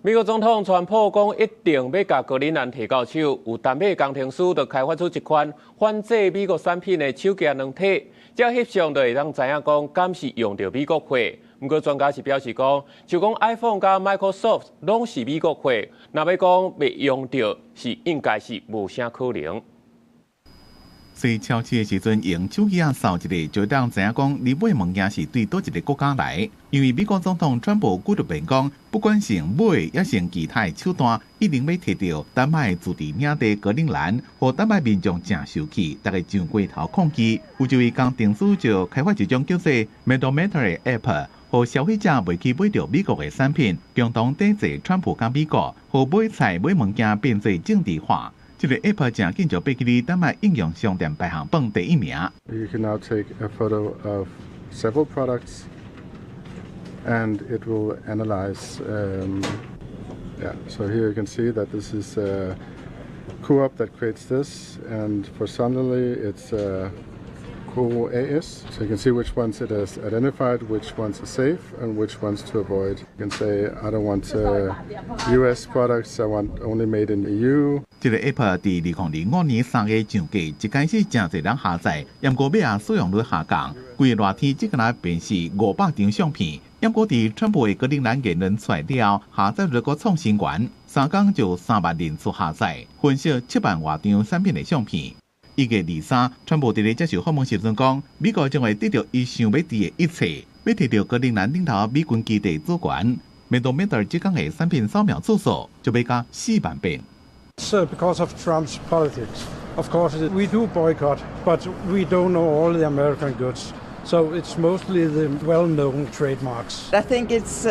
美国总统川普讲，一定要甲格陵兰摕到手。有丹麦工程师就开发出一款反制美国产品的手夹软体，这翕相就会当知影讲，敢是用到美国货。不过专家是表示讲，就讲 iPhone 甲 Microsoft 拢是美国货，若要讲袂用到，是应该是无啥可能。 所超市的时阵，用手机扫一个，就当知影讲你买物件是对倒一个国家来。因为美国总统川普据特辩讲，不管是买也是其他的手段，一定要摕到丹麦自治领地格陵兰，和丹麦民众正受气，大家上过头抗击。有一位工程师就开发一种叫做 Medometer 的 App， 和消费者袂去买到美国的产品，共同抵制川普甲美国，和买菜买物件变做政治化。 这个 App 正紧就被去丹麦应用商店排行榜第1名。You can now take a photo of several products, and it will analyze. Yeah, so here you can see that this is Coop that creates this, and for Sunderly it's Cool AS. So you can see which ones it has identified, which ones are safe, and which ones to avoid. You can say, I don't want US products, I want only made in the EU. 这个 App 伫2005年3月上架，一开始真侪人下载，不过尾啊使用率下降，规个热天只敢便是500张相片。不过伫川普的格陵兰言论出来了后，下载率阁创新高，3天就3万人次下载，分析7万多张产品的相片。 1月23，川普伫咧接受访问时阵讲，美国将会得到伊想要的一切，要摕到格陵兰领头美军基地主权。Medometer 这讲的产品扫描次数就要加4万遍。 So because of Trump's politics, of course we do boycott, but we don't know all the American goods. So it's mostly the well-known trademarks. I think it's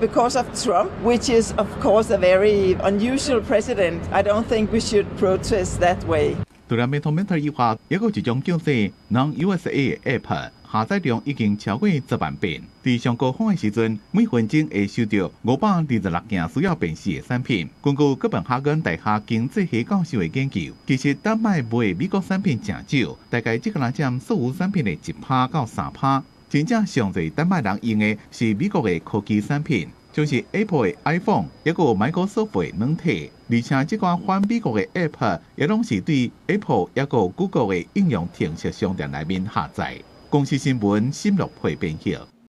because of Trump, which is of course a very unusual president. I don't think we should protest that way. 除了 Medometer 以外，还有一种叫做 Non-USA 的 App， 下载量已经超过10万遍。在上高峰的时阵，每分钟会收到526件需要辨识的产品。根据哥本哈根大学经济学教授的研究，其实丹麦卖美国产品真少，大概只敢占所有产品的1%到3%。真正上侪丹麦人用的是美国的科技产品。 像是 Apple 的 iPhone， 也有 Microsoft 的软体，而且这款反美国的 App 也拢是对 Apple 也有 Google 的应用程式商店内面下载。公司新闻深入会编辑。